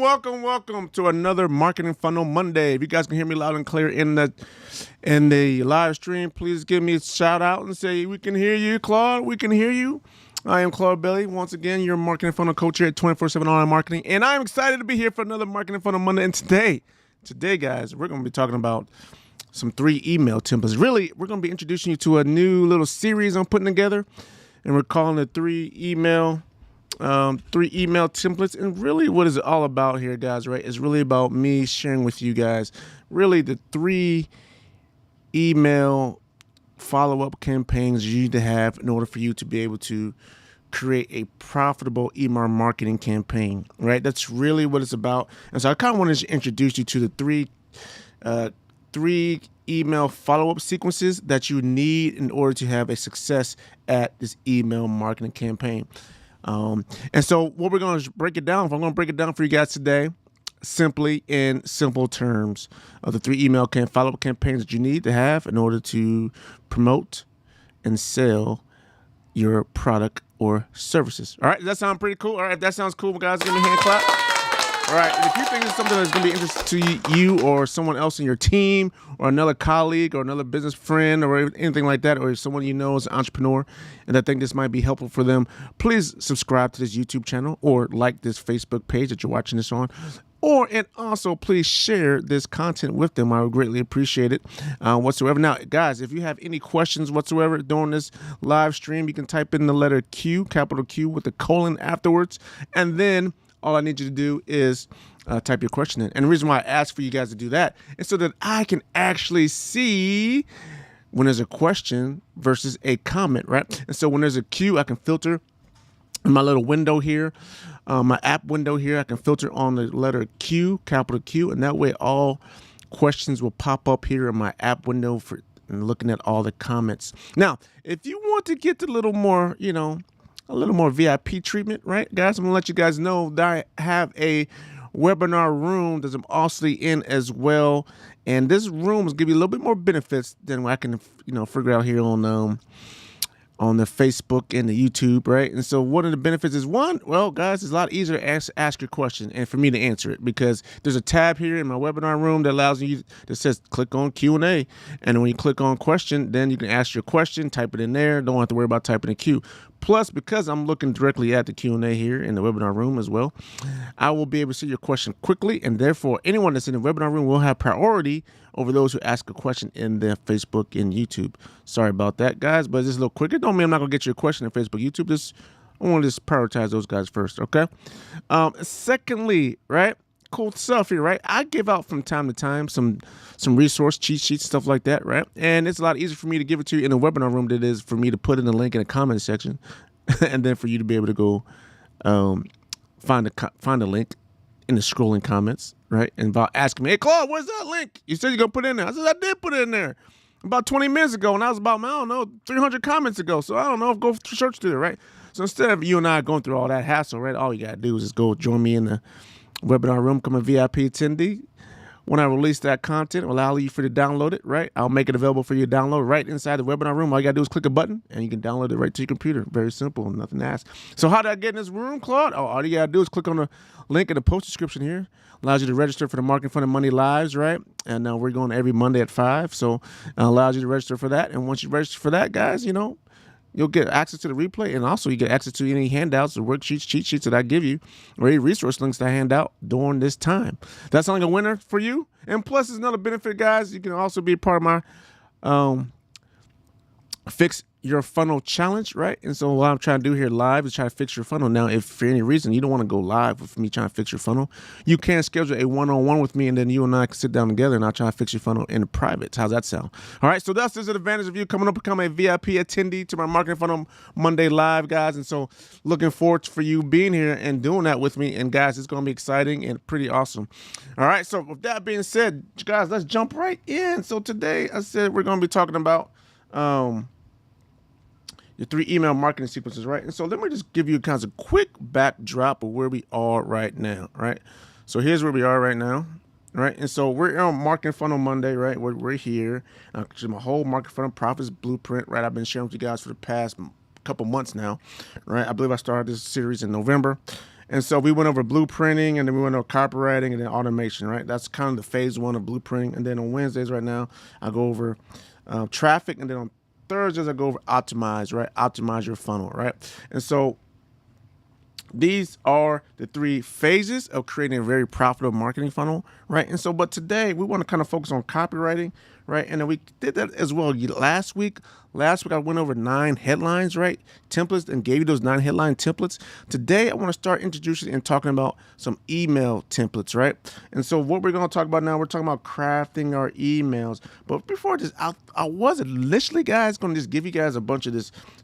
welcome to another Marketing Funnel Monday. If you guys can hear me loud and clear in the live stream, please give me a shout out and say, we can hear you, Claude. We can hear you. I am Claude Bailey. Once again, your Marketing Funnel coach here at 24/7 Online Marketing. And I'm excited to be here for another Marketing Funnel Monday. And today, guys, we're going to be talking about some 3 email templates. Really, we're going to be introducing you to a new little series I'm putting together. And we're calling it 3 email templates. And really what is it all about here, guys, right? It's really about me sharing with you guys really the 3 email follow-up campaigns you need to have in order for you to be able to create a profitable email marketing campaign, right? That's really what it's about. And so I kind of wanted to introduce you to the three email follow-up sequences that you need in order to have a success at this email marketing campaign. And so what we're going to break it down, I'm going to break it down for you guys today, simply in simple terms of the 3 email follow-up campaigns that you need to have in order to promote and sell your product or services. All right, does that sound pretty cool? All right, if that sounds cool, guys, give me a hand clap. All right, and if you think it's something that's going to be interesting to you or someone else in your team or another colleague or another business friend or anything like that, or someone you know is an entrepreneur and I think this might be helpful for them, please subscribe to this YouTube channel or like this Facebook page that you're watching this on. And also please share this content with them. I would greatly appreciate it whatsoever. Now, guys, if you have any questions whatsoever during this live stream, you can type in the letter Q, capital Q with a colon afterwards. And then all I need you to do is type your question in. And the reason why I ask for you guys to do that is so that I can actually see when there's a question versus a comment, right? And so when there's a Q, I can filter in my little window here, my app window here, I can filter on the letter Q, capital Q, and that way all questions will pop up here in my app window for looking at all the comments. Now, if you want to get a little more, a little more VIP treatment, right, guys? I'm gonna let you guys know that I have a webinar room that I'm also in as well, and this room is gonna give you a little bit more benefits than what I can, figure out here on the Facebook and the YouTube, right? And so one of the benefits is guys, it's a lot easier to ask your question and for me to answer it because there's a tab here in my webinar room that allows you, that says click on Q&A. And when you click on question, then you can ask your question, type it in there. Don't have to worry about typing a Q. Plus, because I'm looking directly at the Q&A here in the webinar room as well, I will be able to see your question quickly. And therefore, anyone that's in the webinar room will have priority over those who ask a question in the Facebook and YouTube. Sorry about that, guys, but it's a little quicker. Don't mean I'm not going to get you a question in Facebook, YouTube. I want to just prioritize those guys first, okay? Secondly, right? Cool stuff here, right? I give out from time to time some resource cheat sheets, stuff like that, right? And it's a lot easier for me to give it to you in a webinar room than it is for me to put in a link in the comment section, and then for you to be able to go find a link in the scrolling comments, right? And about asking me, hey, Claude, where's that link? You said you're going to put it in there. I said, I did put it in there about 20 minutes ago, and that was about, 300 comments ago. So I don't know, go search through it, right? So instead of you and I going through all that hassle, right, all you got to do is just go join me in the webinar room, become a VIP attendee. When I release that content, it will allow you for you to download it, right? I'll make it available for you to download right inside the webinar room. All you got to do is click a button, and you can download it right to your computer. Very simple, nothing to ask. So how did I get in this room, Claude? All you got to do is click on the link in the post description here. Allows you to register for the Marketing Funnel Monday Lives, right? And we're going every Monday at 5, so it allows you to register for that. And once you register for that, guys, you'll get access to the replay, and also you get access to any handouts or worksheets, cheat sheets that I give you, or any resource links that I hand out during this time. That sounds like a winner for you. And plus, there's another benefit, guys. You can also be a part of my Fix Your Funnel Challenge, right? And so what I'm trying to do here live is try to fix your funnel. Now, if for any reason you don't want to go live with me trying to fix your funnel, you can schedule a one-on-one with me, and then you and I can sit down together and I'll try to fix your funnel in private. How's that sound? All right, so that's the advantage of you coming up, become a VIP attendee to my Marketing Funnel Monday Live, guys. And so looking forward for you being here and doing that with me. And guys, it's going to be exciting and pretty awesome. All right, so with that being said, guys, let's jump right in. So today I said we're going to be talking about your 3 email marketing sequences, right? And so let me just give you kind of a quick backdrop of where we are right now, right? So here's where we are right now, right? And so we're on Marketing Funnel Monday, right? We're here. My whole Marketing Funnel Profits Blueprint, right? I've been sharing with you guys for the past couple months now, right? I believe I started this series in November. And so we went over blueprinting, and then we went over copywriting, and then automation, right? That's kind of the phase one of blueprinting. And then on Wednesdays right now, I go over traffic, and then on Thursdays I go over optimize, right? Optimize your funnel, right? And so these are the 3 phases of creating a very profitable marketing funnel, right? And so, but today we want to kind of focus on copywriting, right? And then we did that as well last week. Last week I went over 9 headlines, right? Templates, and gave you those 9 headline templates. Today I want to start introducing and talking about some email templates, right? And so what we're going to talk about now, we're talking about crafting our emails. But before this, I was initially, guys, going to just give you guys a bunch of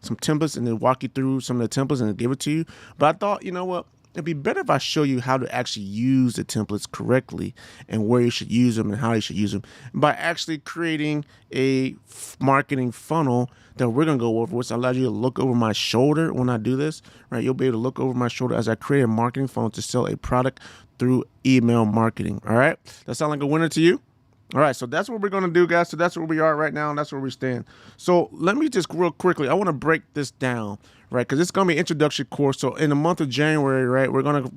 some templates, and then walk you through some of the templates and give it to you. But I thought, you know what? It'd be better if I show you how to actually use the templates correctly, and where you should use them and how you should use them, by actually creating a marketing funnel that we're going to go over, which allows you to look over my shoulder when I do this, right? You'll be able to look over my shoulder as I create a marketing funnel to sell a product through email marketing. All right. That sound like a winner to you? All right, so that's what we're going to do, guys. So that's where we are right now, and that's where we stand. So let me just real quickly, I want to break this down, right? Because it's going to be an introduction course. So in the month of January, right, we're going to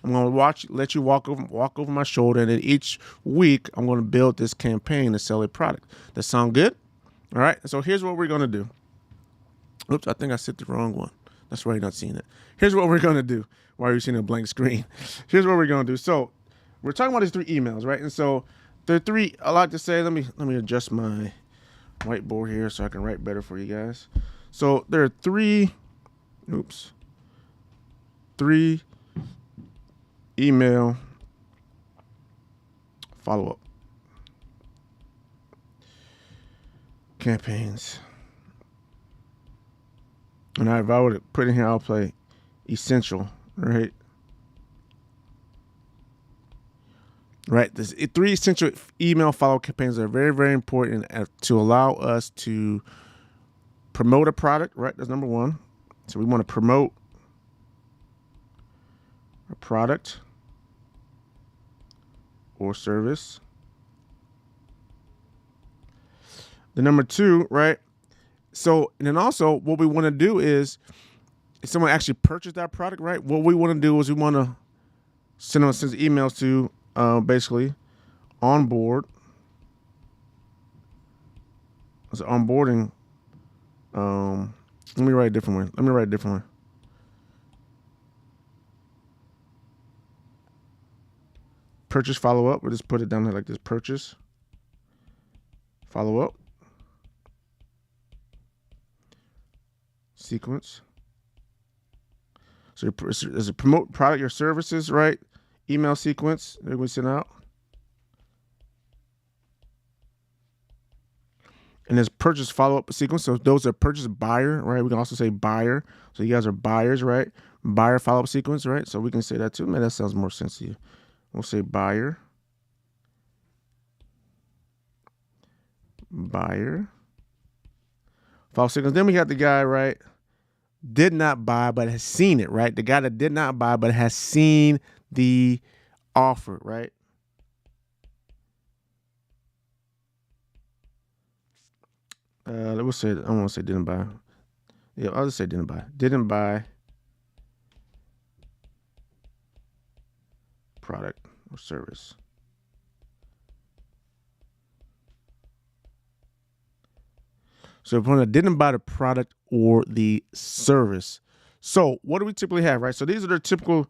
I'm going to let you walk over my shoulder, and then each week I'm going to build this campaign to sell a product. That sound good? All right, so here's what we're going to do. Oops, I think I set the wrong one. That's why you're not seeing it. Here's what we're going to do. Why are you seeing a blank screen? Here's what we're going to do. So we're talking about these 3 emails, right? And so there are 3, I like to say, let me adjust my whiteboard here so I can write better for you guys. So there are 3 email follow-up campaigns. And if I were to put in here, I'll play essential, right? Right, there's 3 essential email follow campaigns that are very, very important to allow us to promote a product, right? That's number 1. So we want to promote a product or service. The number 2, right? So, and then also what we want to do is, if someone actually purchased that product, right? What we want to do is we want to send emails to basically onboard. It's onboarding. Let me write a different one. Purchase follow-up. We'll just put it down there like this. Purchase follow-up sequence. So there's a promote product or services, right? Email sequence that we send out. And there's purchase follow-up sequence. So those are purchase buyer, right? We can also say buyer. So you guys are buyers, right? Buyer follow-up sequence, right? So we can say that too. Man, that sounds more sense to you. We'll say buyer. Buyer. Follow-up sequence. Then we got the guy, right? Did not buy, but has seen it, right? The guy that did not buy, but has seen the offer, right? Let's say, I don't want to say didn't buy. Yeah, I'll just say didn't buy. Didn't buy product or service. So if one didn't buy the product or the service. So what do we typically have, right? So these are the typical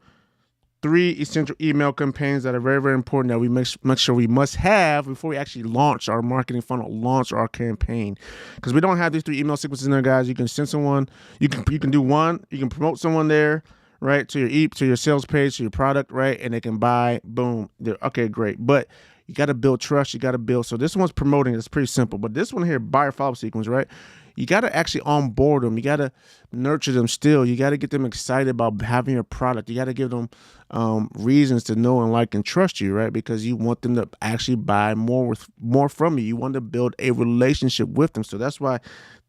3 essential email campaigns that are very, very important that we make sure we must have before we actually launch our marketing funnel, launch our campaign. Because we don't have these 3 email sequences in there, guys. You can send someone, you can do one, you can promote someone there, right, to your sales page, to your product, right, and they can buy, boom, okay, great. But you got to build trust. You got to build. So this one's promoting. It's pretty simple. But this one here, buyer follow-up sequence, right? You got to actually onboard them. You got to nurture them still. You got to get them excited about having your product. You got to give them reasons to know and like and trust you, right? Because you want them to actually buy more from you. You want to build a relationship with them. So that's why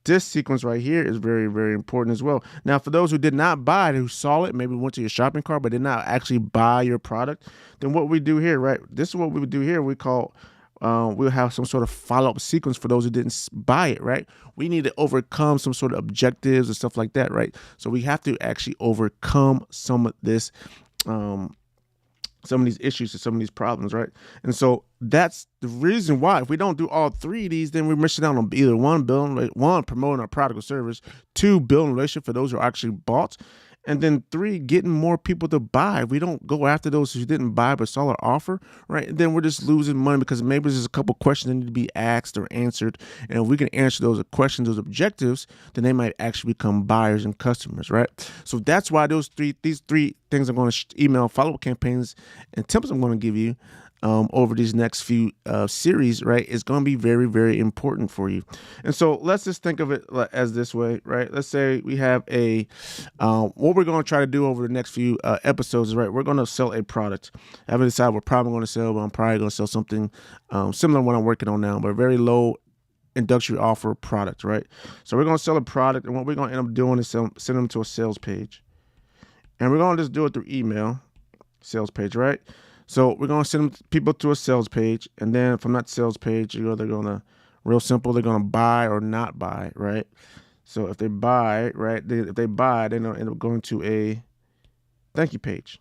this sequence right here is very, very important as well. Now, for those who did not buy it, who saw it, maybe went to your shopping cart, but did not actually buy your product, then what we do here, right? This is what we would do here. We call we'll have some sort of follow-up sequence for those who didn't buy it, right? We need to overcome some sort of objectives and stuff like that, right? So we have to actually overcome some of this, some of these issues and some of these problems, right? And so that's the reason why if we don't do all three of these, then we're missing out on either one, promoting our product or service, two, building a relationship for those who actually bought, and then three, getting more people to buy. If we don't go after those who didn't buy but saw our offer, right, then we're just losing money because maybe there's a couple questions that need to be asked or answered. And if we can answer those questions, those objectives, then they might actually become buyers and customers, right? So that's why these three things I'm going to email follow-up campaigns and tips I'm going to give you over these next few series, right, is going to be very, very important for you. And so let's just think of it as this way, right? Let's say we have what we're going to try to do over the next few episodes is, right, we're going to sell a product. I haven't decided what product I'm going to sell, but I'm probably going to sell something similar to what I'm working on now, but a very low introductory offer product, right? So we're going to sell a product, and what we're going to end up doing is send them to a sales page. And we're going to just do it through email, sales page, right? So we're going to send people to a sales page, and then from that sales page, they're going to, real simple, they're going to buy or not buy, right? So if they buy, right, if they buy, they're going to end up going to a thank you page.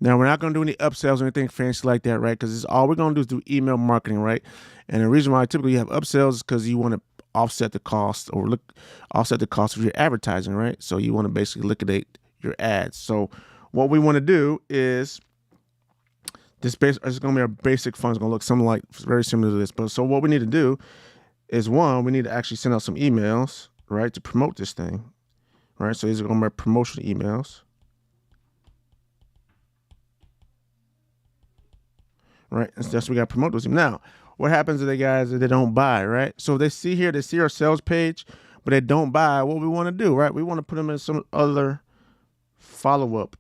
Now, we're not going to do any upsells or anything fancy like that, right? Because all we're going to do is do email marketing, right? And the reason why typically you have upsells is because you want to offset the cost offset the cost of your advertising, right? So you want to basically liquidate your ads. So what we want to do is it's going to be our basic funnel. It's going to look something like very similar to this. But so what we need to do is, one, we need to actually send out some emails, right, to promote this thing, right? So these are going to be our promotional emails, right? And so we got to promote those. Now, what happens to the guys if they don't buy, right? So they see our sales page, but they don't buy. What we want to do, right? We want to put them in some other follow-up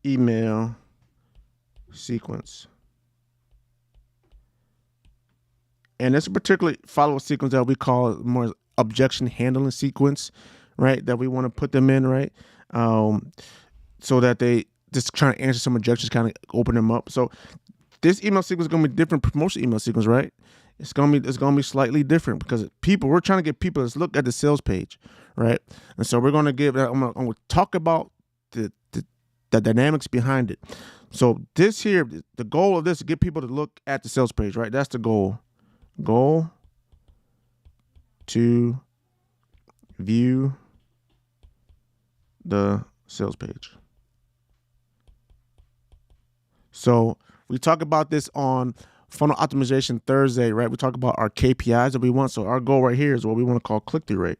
email sequence. And it's a particular follow-up sequence that we call more objection handling sequence, right? That we want to put them in, right? So that they just trying to answer some objections, kind of open them up. So this email sequence is going to be different promotion email sequence, right? It's going to be slightly different because we're trying to get people to look at the sales page, right? And so we're going to I'm going to talk about the dynamics behind it. So this here, the goal of this is to get people to look at the sales page, right? That's the goal. Goal to view the sales page. So we talk about this on Funnel Optimization Thursday, right? We talk about our KPIs that we want. So our goal right here is what we want to call click-through rate.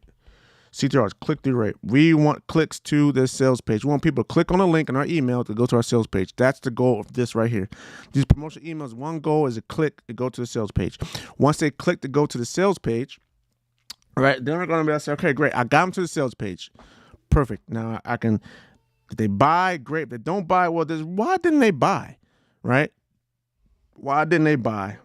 CTR is click-through rate. We want clicks to this sales page. We want people to click on a link in our email to go to our sales page. That's the goal of this right here. These promotional emails, one goal is a click to go to the sales page. Once they click to go to the sales page, right, then we're going to be able to say, okay, great, I got them to the sales page. Perfect. Now I can, if they buy, great. If they don't buy, well, why didn't they buy, right? Why didn't they buy?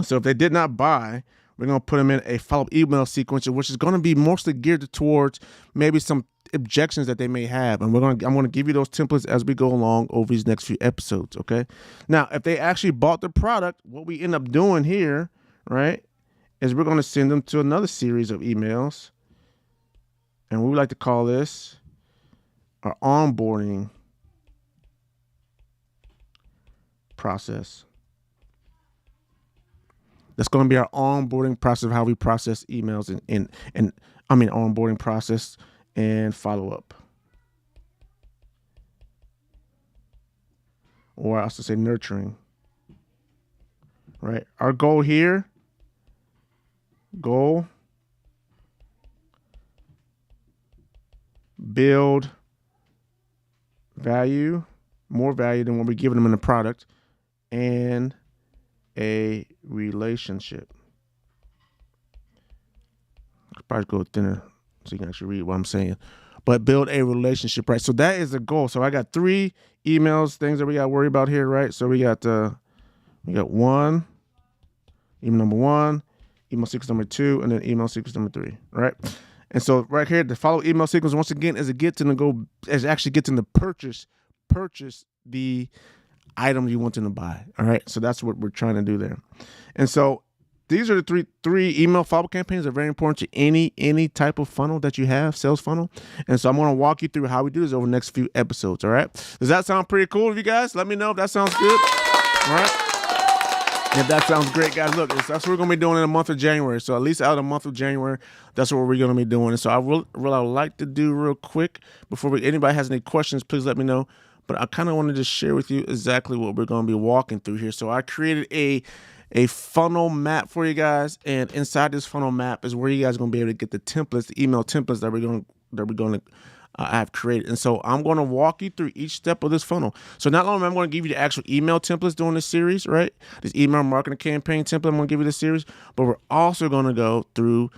So if they did not buy, we're going to put them in a follow-up email sequence, which is going to be mostly geared towards maybe some objections that they may have. And I'm going to give you those templates as we go along over these next few episodes, okay? Now, if they actually bought the product, what we end up doing here, right, is we're going to send them to another series of emails. And we would like to call this our onboarding process. That's going to be our onboarding process of how we process emails and onboarding process and follow up. Or I also say nurturing. Right? Our goal here, build value, more value than what we're giving them in the product, and a relationship. I'll probably go thinner so you can actually read what I'm saying. But build a relationship, right? So that is the goal. So I got 3 emails, things that we got to worry about here, right? So we got one, email number 1, email sequence number 2, and then email sequence number 3, right? And so right here, the follow email sequence, once again, is actually getting to purchase the item you want them to buy. All right. So that's what we're trying to do there. And so these are the three email follow campaigns that are very important to any type of funnel that you have, sales funnel. And so I'm going to walk you through how we do this over the next few episodes. All right. Does that sound pretty cool to you guys? Let me know if that sounds good. All right. If that sounds great, guys, look, that's what we're going to be doing in the month of January. So at least out of the month of January, that's what we're going to be doing. And so I would like to do real quick before anybody has any questions, please let me know. But I kind of wanted to share with you exactly what we're going to be walking through here. So I created a funnel map for you guys. And inside this funnel map is where you guys are going to be able to get the templates, the email templates that we're going to I have created. And so I'm going to walk you through each step of this funnel. So not only am I going to give you the actual email templates during this series, right? This email marketing campaign template, I'm going to give you this series, but we're also going to go through,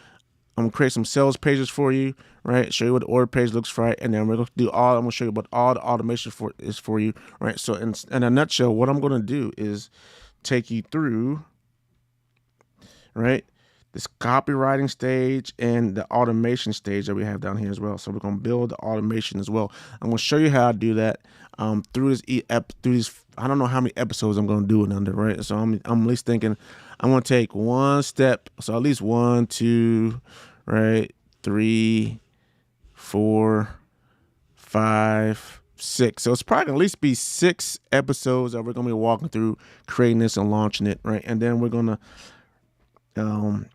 I'm going to create some sales pages for you, right? Show you what the order page looks like. And then we're going to do I'm going to show you what all the automation is for you, right? So in a nutshell, what I'm going to do is take you through, right, this copywriting stage and the automation stage that we have down here as well. So we're going to build the automation as well. I'm going to show you how to do that through these. I don't know how many episodes I'm going to do it under, right? So I'm at least thinking I'm going to take one step. So at least 1, 2, right, 3, 4, 5, 6. So it's probably going to at least be 6 episodes that we're going to be walking through creating this and launching it, right? And then we're going to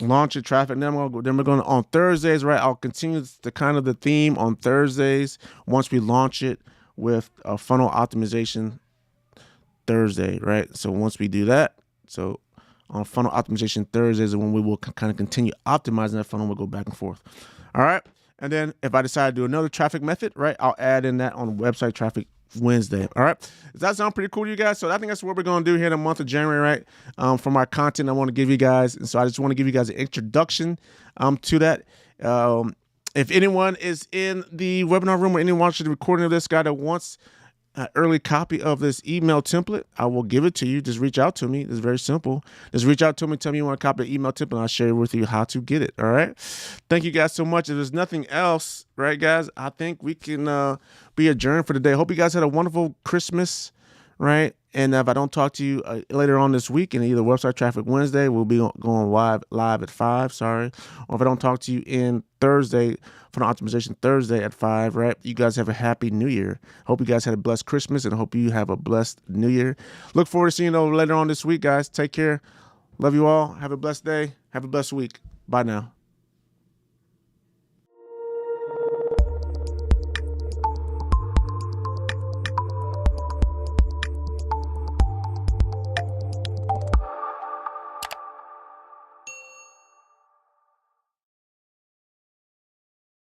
launch your traffic. And then we're going to on Thursdays, right? I'll continue the theme on Thursdays once we launch it with a funnel optimization Thursday, right? So once we do that, so on funnel optimization Thursdays is when we will kind of continue optimizing that funnel. We'll go back and forth. All right. And then if I decide to do another traffic method, right, I'll add in that on website traffic Wednesday. All right. Does that sound pretty cool to you guys? So I think that's what we're going to do here in the month of January, right? For my content I want to give you guys. And so I just want to give you guys an introduction to that. If anyone is in the webinar room or anyone watching the recording of this guy that wants an early copy of this email template, I will give it to you. Just reach out to me. It's very simple. Just reach out to me. Tell me you want a copy of the email template, and I'll share with you how to get it. All right. Thank you guys so much. If there's nothing else, right, guys, I think we can be adjourned for today. Hope you guys had a wonderful Christmas, right? And if I don't talk to you later on this week in either Website Traffic Wednesday, we'll be going live at 5, sorry. Or if I don't talk to you in Thursday, for the optimization Thursday at 5, right? You guys have a happy new year. Hope you guys had a blessed Christmas and hope you have a blessed new year. Look forward to seeing you later on this week, guys. Take care. Love you all. Have a blessed day. Have a blessed week. Bye now.